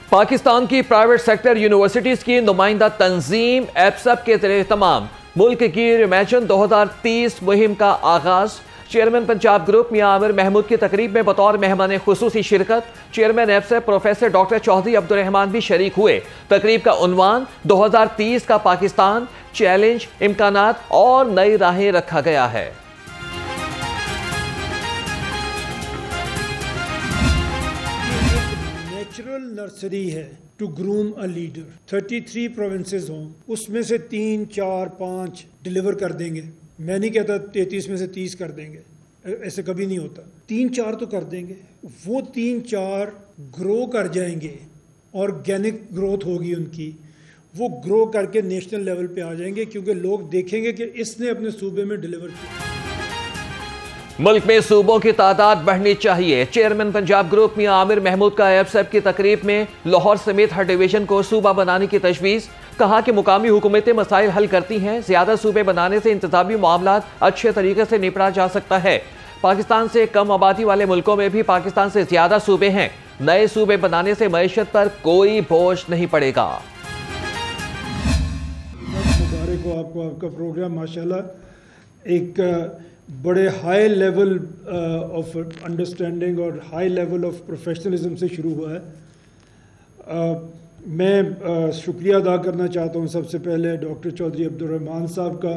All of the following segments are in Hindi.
पाकिस्तान की प्राइवेट सेक्टर यूनिवर्सिटीज की नुमाइंदा तंजीम एप्सप के ज़रिए तमाम मुल्क की रिमेशन 2030 मुहिम का आगाज। चेयरमैन पंजाब ग्रुप मियां आमिर महमूद की तकरीब में बतौर मेहमान खुसूसी शिरकत। चेयरमैन एप्सप प्रोफेसर डॉक्टर चौधरी अब्दुर्रहमान भी शरीक हुए। तकरीब का उन्वान 2030 का पाकिस्तान, चैलेंज, इम्कानात और नई राहें रखा गया है। नेचुरल नर्सरी है to groom a leader. 33 provinces हों, उसमें से 3, 4, 5 डिलीवर कर देंगे। मैं नहीं कहता 33 में से 30 कर देंगे, ऐसे कभी नहीं होता। 3, 4 तो कर देंगे। वो 3, 4 ग्रो कर जाएंगे, ऑर्गेनिक ग्रोथ होगी उनकी, वो ग्रो करके नेशनल लेवल पे आ जाएंगे, क्योंकि लोग देखेंगे कि इसने अपने सूबे में डिलीवर किया। मुल्क में सूबों की तादाद बढ़नी चाहिए। चेयरमैन पंजाब ग्रुप मियां आमिर महमूद का एप्सप की तकरीब में लाहौर समेत हर डिवीजन को सूबा बनाने की तजवीज़। कहा कि मुकामी हुकूमतें मसाइल हल करती हैं, ज्यादा सूबे बनाने से इंतजामी मामलात अच्छे तरीके से निपटा जा सकता है। पाकिस्तान से कम आबादी वाले मुल्कों में भी पाकिस्तान से ज्यादा सूबे हैं। नए सूबे बनाने से मईशत पर कोई बोझ नहीं पड़ेगा। मुबारक हो आपको, आपका प्रोग्राम माशाल्लाह एक बड़े हाई लेवल ऑफ अंडरस्टैंडिंग और हाई लेवल ऑफ प्रोफेशनलिज्म से शुरू हुआ है। मैं शुक्रिया अदा करना चाहता हूँ सबसे पहले डॉक्टर चौधरी अब्दुर्रहमान साहब का।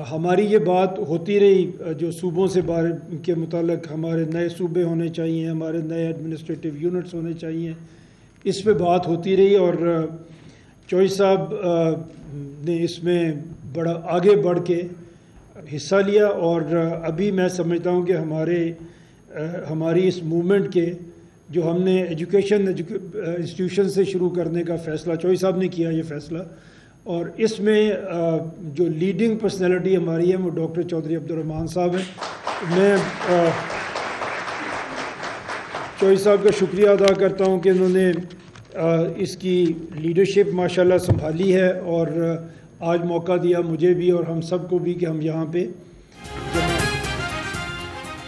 हमारी ये बात होती रही जो सूबों से बारे के मुतालिक हमारे नए सूबे होने चाहिए, हमारे नए एडमिनिस्ट्रेटिव यूनिट्स होने चाहिए, इस पे बात होती रही और चौधरी साहब ने इसमें बड़ा आगे बढ़ के हिस्सा लिया। और अभी मैं समझता हूँ कि हमारी इस मूवमेंट के जो हमने एजुकेशन इंस्टीट्यूशन से शुरू करने का फ़ैसला चौधरी साहब ने किया, ये फ़ैसला, और इसमें जो लीडिंग पर्सनैलिटी हमारी है वो डॉक्टर चौधरी अब्दुर्रहमान साहब हैं। मैं चौधरी साहब का शुक्रिया अदा करता हूँ कि इन्होंने इसकी लीडरशिप माशाल्लाह संभाली है और आज मौका दिया मुझे भी और हम सबको भी कि हम यहाँ पे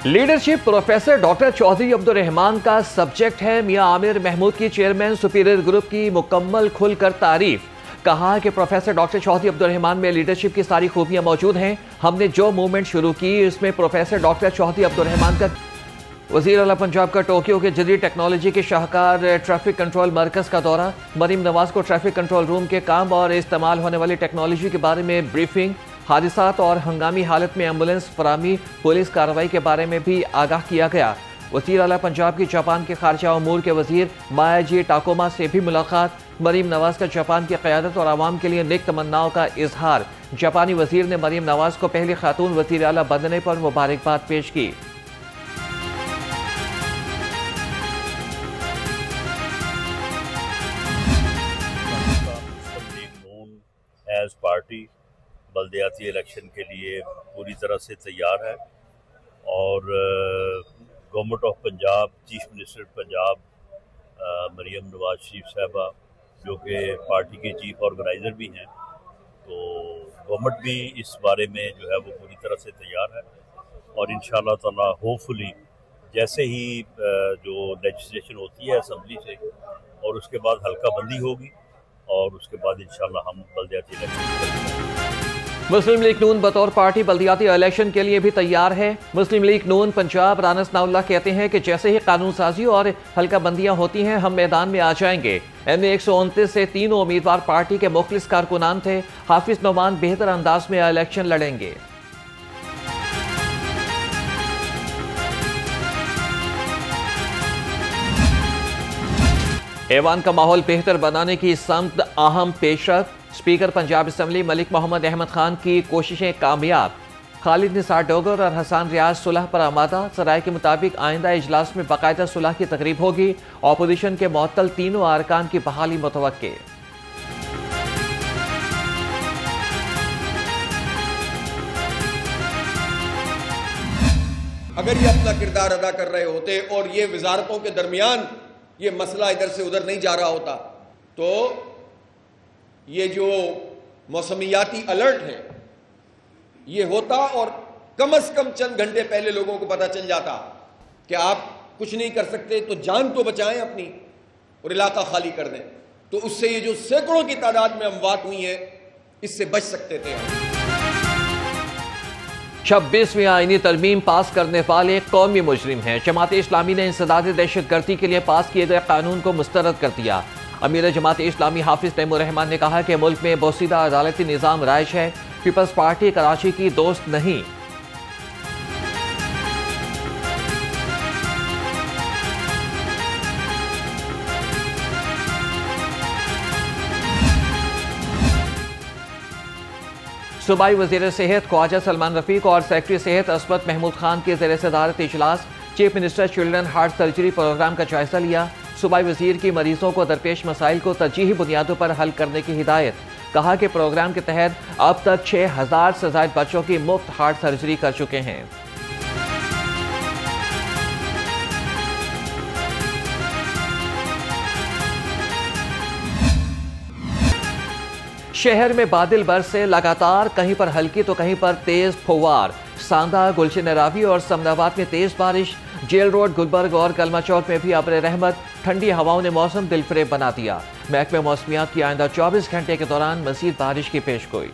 leadership. Professor doctor Chaudhry Abdurrahman का सब्जेक्ट है। मियां आमिर महमूद की चेयरमैन सुपीरियर ग्रुप की मुकम्मल खुलकर तारीफ। कहा कि प्रोफेसर डॉक्टर चौधरी अब्दुर्रहमान में लीडरशिप की सारी खूबियां मौजूद हैं। हमने जो मूवमेंट शुरू की उसमें प्रोफेसर डॉक्टर चौधरी अब्दुर्रहमान का। वज़ीर आला पंजाब का टोक्यो के जदीद टेक्नोलॉजी के शाहकार ट्रैफिक कंट्रोल मरकज़ का दौरा। मरीम नवाज को ट्रैफिक कंट्रोल रूम के काम और इस्तेमाल होने वाली टेक्नोलॉजी के बारे में ब्रीफिंग। हादिसात और हंगामी हालत में एम्बुलेंस फरामी, पुलिस कार्रवाई के बारे में भी आगाह किया गया। वज़ीर आला पंजाब की जापान के खारजा उमूर के वज़ीर मायाजी टाकोमा से भी मुलाकात। मरीम नवाज का जापान की क़यादत और आवाम के लिए नेक तमन्नाओं का इजहार। जापानी वज़ीर ने मरीम नवाज को पहली खातून वज़ीर आला बनने पर मुबारकबाद पेश की। एज पार्टी बल्दियाती इलेक्शन के लिए पूरी तरह से तैयार है और government of Punjab, chief minister Punjab Maryam Nawaz Sharif साहबा जो कि पार्टी के चीफ ऑर्गेनाइज़र भी हैं, तो गवर्नमेंट भी इस बारे में जो है वो पूरी तरह से तैयार है और इंशाअल्लाह ताला होपफुली जैसे ही जो लेजिस्लेशन होती है असम्बली से और उसके बाद हल्का बंदी होगी और उसके बाद इंशाअल्लाह हम बल्दियाती इलेक्शन। मुस्लिम लीग नून बतौर पार्टी बल्दियाती इलेक्शन के लिए भी तैयार है। मुस्लिम लीग नून पंजाब राना सनाउल्लाह कहते हैं कि जैसे ही कानून साजी और हल्का बंदियां होती हैं हम मैदान में आ जाएंगे। MA 129 से तीनों उम्मीदवार पार्टी के मुखलिस कारकुनान थे। हाफिज नोमान बेहतर अंदाज में इलेक्शन लड़ेंगे। ऐवान का माहौल बेहतर बनाने की समत अहम पेशरफ। स्पीकर पंजाब असम्बली मलिक मोहम्मद अहमद खान की कोशिशें कामयाब। खालिद निसार डोगर और हसन रियाज सुलह पर आमादा। सराय के मुताबिक आइंदा इजलास में बाकायदा सुलह की तकरीब होगी। अपोजिशन के मुअत्तल तीनों अरकान की बहाली मुतवक्के। अगर ये अपना किरदार अदा कर रहे होते और ये वजारतों के दरमियान ये मसला इधर से उधर नहीं जा रहा होता, तो ये जो मौसमियाती अलर्ट है ये होता और कम से कम चंद घंटे पहले लोगों को पता चल जाता कि आप कुछ नहीं कर सकते तो जान तो बचाएं अपनी। और इलाका खाली कर दें, तो उससे ये जो सैकड़ों की तादाद में अमवात हुई है, इससे बच सकते थे। 26वीं आईनी तरमीम पास करने वाले कौमी मुजरिम हैं। जमात इस्लामी ने इंसदाद दहशतगर्दी के लिए पास किए गए कानून को मुस्तरद कर दिया। अमीर जमात इस्लामी हाफिज तैमूर रहमान ने कहा कि मुल्क में बोसीदा अदालती निज़ाम राइज है, पीपल्स पार्टी कराची की दोस्त नहीं। सूबाई वज़ीर सेहत ख्वाजा सलमान रफीक और सेक्रेटरी सेहत असमत महमूद खान के ज़ेर सदारत इजलास chief minister children heart surgery programme का जायजा लिया। सूबाई वज़ीर की मरीजों को दरपेश मसाइल को तरजीही बुनियादों पर हल करने की हिदायत। कहा कि प्रोग्राम के तहत अब तक 6000 से ज़ायद बच्चों की मुफ्त हार्ट सर्जरी कर चुके हैं। शहर में बादल बरसे लगातार, कहीं पर हल्की तो कहीं पर तेज फुव्वार। सांदा, गुलशन रावी और समनाबाद में तेज बारिश। जेल रोड, गुलबर्ग और कलमा चौक में भी अब्र रहमत। ठंडी हवाओं ने मौसम दिलफरेब बना दिया। महकमे मौसमियात की आइंदा 24 घंटे के दौरान मजीद बारिश की पेशगोई।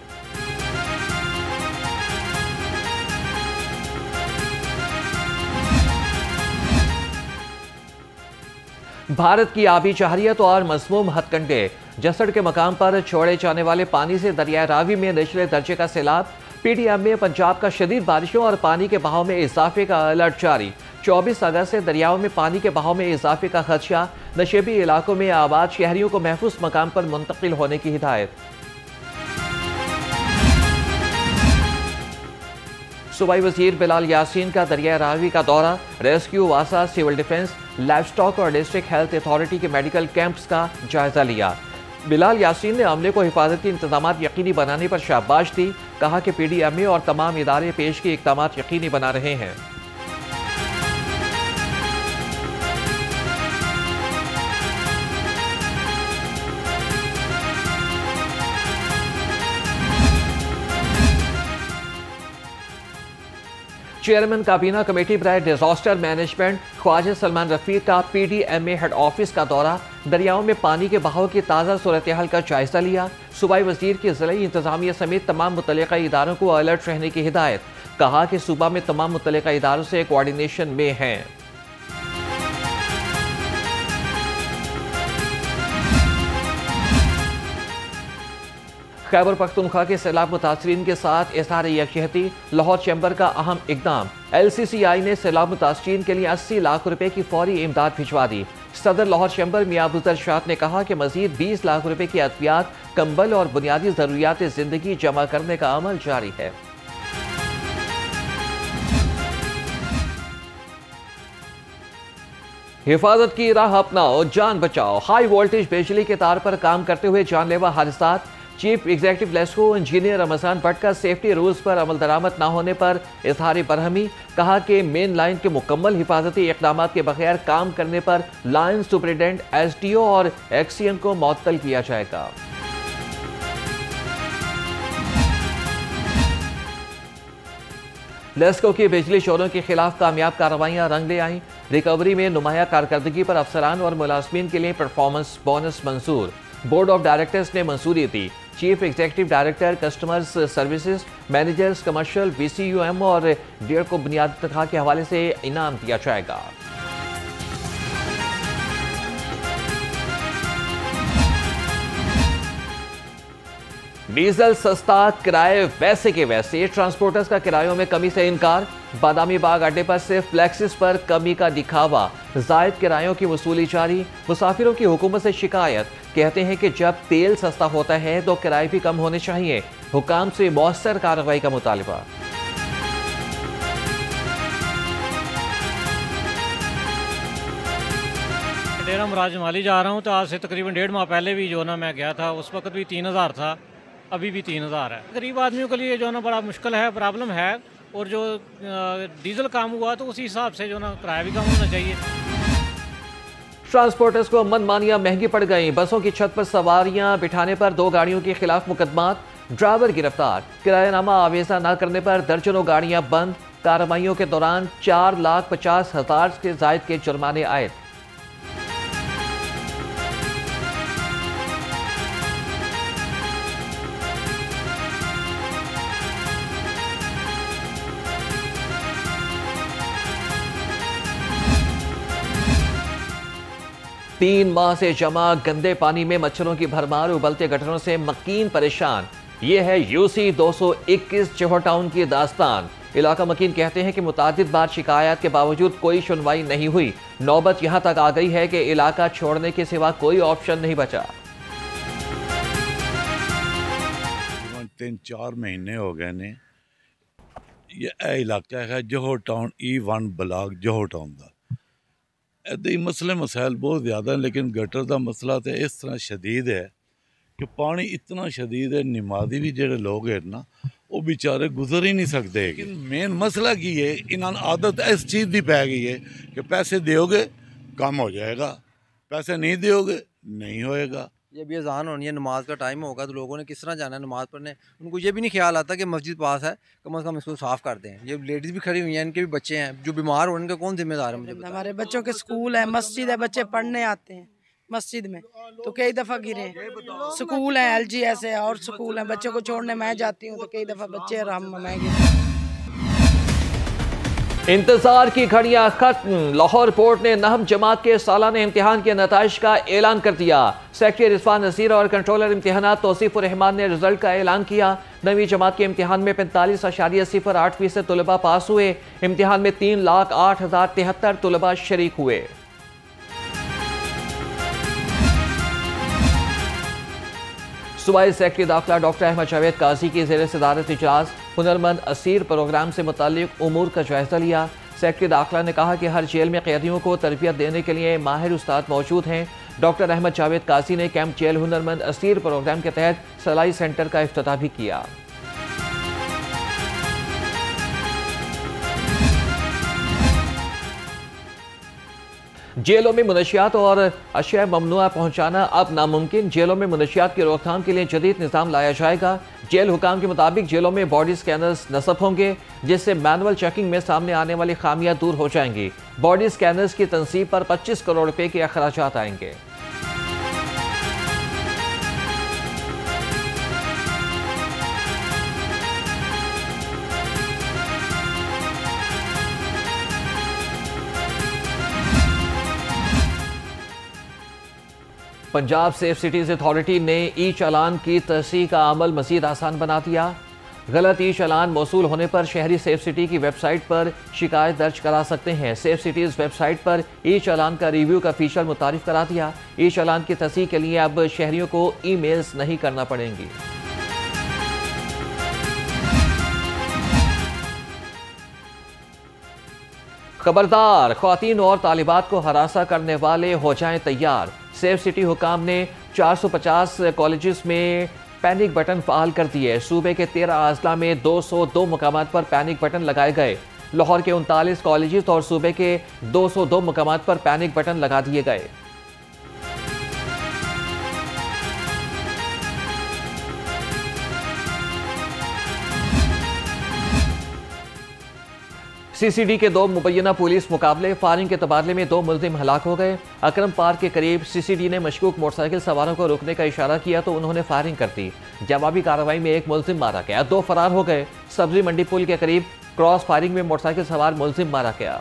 भारत की आबी जहरियत और मज़मूम हथकंडे। जसड़ के मकाम पर छोड़े जाने वाले पानी से दरिया रावी में निचले दर्जे का सैलाब। पीडीएम में पंजाब का शदीद बारिशों और पानी के बहाव में इजाफे का अलर्ट जारी। 24 अगस्त से दरियाओं में पानी के बहाव में इजाफे का खदशा। नशेबी इलाकों में आबाद शहरियों को महफूज मकाम पर मुंतकिल होने की हिदायत। सूबाई वजीर बिलाल यासीन का दरिया रावी का दौरा। रेस्क्यू, वासा, सिविल डिफेंस, लाइफ स्टॉक और डिस्ट्रिक्ट हेल्थ अथॉरिटी के मेडिकल कैंप्स का जायजा लिया। बिलाल यासीन ने अमले को हिफाजती इंतजामात यकीनी बनाने पर शाबाश दी। कहा कि पीडीएमए और तमाम इदारे पेश के इक़दामात यकीनी बना रहे हैं। चेयरमैन काबीना कमेटी बराए डिजास्टर मैनेजमेंट ख्वाजा सलमान रफीक का पीडीएमए हेड ऑफिस का दौरा। दरियाओं में पानी के बहाव की ताज़ा सूरत हाल का जायजा लिया। सूबाई वजीर की ज़िलाई इंतजामिया समेत तमाम मुतल्लिका इदारों को अलर्ट रहने की हिदायत। कहा कि सूबा में तमाम मुतल्लिका इदारों से कोऑर्डिनेशन में हैं। खैबर पख्तूनख्वा के सैलाब मुतासरीन के साथ इज़हार यकजहती। लाहौर चैम्बर का अहम इकदाम। LCCI ने सैलाब मुतासरीन के लिए 80 लाख रुपए की फौरी इमदाद भिजवा दी। सदर लाहौर चैम्बर मियां अबूजर शाद ने कहा कि मजीद 20 लाख रुपए की अद्वियात, कंबल और बुनियादी जरूरियात जिंदगी जमा करने का अमल जारी है। हिफाजत की राह अपनाओ, जान बचाओ। हाई वोल्टेज बिजली के तार पर काम करते हुए जानलेवा हादसात। Chief executive LESCO engineer Ramzan Bhatt का सेफ्टी रूल्स पर अमल दरामद न होने पर इजहार बरहमी। कहा कि मेन लाइन के मुकम्मल हिफाजती इक़दाम के बगैर काम करने पर लाइन सुपरिटेंडेंट, SDO और एक्सीएम को मुअत्तल किया जाएगा। लेस्को की बिजली चोरों के खिलाफ कामयाब कार्रवाइयां रंग ले आईं। रिकवरी में नुमाया कारकर्दगी पर अफसरान और मुलाजमीन के लिए परफॉर्मेंस बोनस मंजूर। बोर्ड ऑफ डायरेक्टर्स ने मंजूरी दी। Chief executive director, customers services, managers commercial, VCUM और DIR को बुनियादी तनख्वाह के हवाले से इनाम दिया जाएगा। डीजल सस्ता, किराए वैसे के वैसे। ट्रांसपोर्टर्स का किरायों में कमी से इनकार। बादामी बाग अड्डे पर सिर्फ फ्लैक्सिस पर कमी का दिखावा। जायद किरायों की वसूली जारी। मुसाफिरों की हुकूमत से शिकायत। कहते हैं कि जब तेल सस्ता होता है तो किराए भी कम होने चाहिए। हुकाम से मौसर कार्रवाई का मुतालबा। डेरा मुराद जमाली जा रहा हूँ, तो आज से तकरीबन 1.5 माह पहले भी जो ना मैं गया था, उस वक्त भी 3000 था, अभी भी 3000 है। गरीब आदमियों के लिए जो ना बड़ा मुश्किल है, प्रॉब्लम है। और जो डीजल काम हुआ तो उसी हिसाब से जो ना किराया भी कम होना चाहिए। ट्रांसपोर्टर्स को मनमानियां महंगी पड़ गई। बसों की छत पर सवारियां बिठाने पर 2 गाड़ियों के खिलाफ मुकदमात। ड्राइवर गिरफ्तार। किरायानामा आवेजा न करने पर दर्जनों गाड़ियां बंद। कार्रवाइयों के दौरान 4,50,000 से जायद के जुर्माने आए। 3 माह से जमा गंदे पानी में मच्छरों की भरमार, उबलते गटरों से मकीन परेशान। ये है यूसी 221 जोहर टाउन की दास्तान। इलाका मकीन कहते हैं कि मुतादिद बार शिकायत के बावजूद कोई सुनवाई नहीं हुई। नौबत यहां तक आ गई है कि इलाका छोड़ने के सिवा कोई ऑप्शन नहीं बचा। 3-4 महीने हो गए ने ये इलाका है जोहर टाउन E1 ब्लॉक जोहर टाउन का। ऐसे मसले मसाइल बहुत ज़्यादा हैं, लेकिन गटर का मसला तो इस तरह शदीद है कि पानी इतना शदीद है, नमाजी भी जोड़े लोग हैं ना वो बेचारे गुजर ही नहीं सकते। लेकिन मेन मसला की है, इन्होंने आदत इस चीज़ की पै गई है कि पैसे दोगे काम हो जाएगा, पैसे नहीं दोगे नहीं होएगा। ये भी अजान होनी है, नमाज का टाइम होगा तो लोगों ने किस तरह जाना है नमाज पढ़ने। उनको ये भी नहीं ख्याल आता कि मस्जिद पास है, कम से कम इसको साफ़ कर दें। ये लेडीज़ भी खड़ी हुई हैं, इनके भी बच्चे हैं, जो बीमार हो उनका कौन जिम्मेदार है? मुझे हमारे बच्चों के स्कूल है, मस्जिद है, बच्चे पढ़ने आते हैं मस्जिद में, तो कई दफ़ा गिरे। स्कूल है, LGS है और स्कूल है, बच्चों को छोड़ने मैं जाती हूँ तो कई दफ़ा बच्चे आराम में गिरे। इंतजार की घड़ियां खत्म। लाहौर बोर्ड ने नहम जमात के सालाना इम्तिहान के नताइज का ऐलान कर दिया। सेक्रेटरी रिजवान नसीर और कंट्रोलर इम्तिहानात तौसीफुर रहमान ने रिजल्ट का ऐलान किया। 9वीं जमात के इम्तिहान में 45.08% तलबा पास हुए। इम्तिहान में 3,08,073 तलबा शरीक हुए। सूबाई सेक्रेटरी दाखिला डॉक्टर अहमद जावेद काजी की ज़ेर सदारत इजलास हुनरमंद असीर प्रोग्राम से मुताल्लिक उमूर का जायजा लिया। सेक्रेटरी दाखिला ने कहा कि हर जेल में कैदियों को तरबियत देने के लिए माहिर उस्ताद मौजूद हैं। डॉक्टर अहमद जावेद काजी ने कैंप जेल हुनरमंद असीर प्रोग्राम के तहत सलाई सेंटर का इफ्तिताह भी किया। जेलों में मुनशियात और अशिया ममनुआ पहुंचाना अब नामुमकिन। जेलों में मुनशियात की रोकथाम के लिए जदीद निज़ाम लाया जाएगा। जेल हुकाम के मुताबिक जेलों में बॉडी स्कैनर्स नस्ब होंगे, जिससे मैनुअल चेकिंग में सामने आने वाली खामियां दूर हो जाएंगी। बॉडी स्कैनर्स की तनसीब पर 25 करोड़ रुपए के अखराजात आएंगे। पंजाब सेफ सिटीज अथॉरिटी ने ई चालान की तस्दीक का अमल मजीद आसान बना दिया। गलत ई चालान मौसूल होने पर शहरी सेफ सिटी की वेबसाइट पर शिकायत दर्ज करा सकते हैं। सेफ सिटीज वेबसाइट पर ई चालान का रिव्यू का फीचर मुतारिफ करा दिया। ई चालान की तस्दीक के लिए अब शहरियों को ईमेल्स नहीं करना पड़ेंगी। खबरदार, ख्वातीन और तालिबात को हरासा करने वाले हो जाएं तैयार। सेफ सिटी हुकाम ने 450 कॉलेजेस में पैनिक बटन फ़ाल कर दिए। सूबे के 13 अजला में 202 मुकामात पर पैनिक बटन लगाए गए। लाहौर के 39 कॉलेजेस और सूबे के 202 मुकामात पर पैनिक बटन लगा दिए गए। CCD के 2 मुबैना पुलिस मुकाबले, फायरिंग के तबादले में 2 मुल्जिम हलाक हो गए। अकरम पार्क के करीब CCD ने मशकूक मोटरसाइकिल सवारों को रोकने का इशारा किया तो उन्होंने फायरिंग कर दी। जवाबी कार्रवाई में 1 मुल्जिम मारा गया, 2 फरार हो गए। सब्जी मंडी पुल के करीब क्रॉस फायरिंग में मोटरसाइकिल सवार मुल्जिम मारा गया।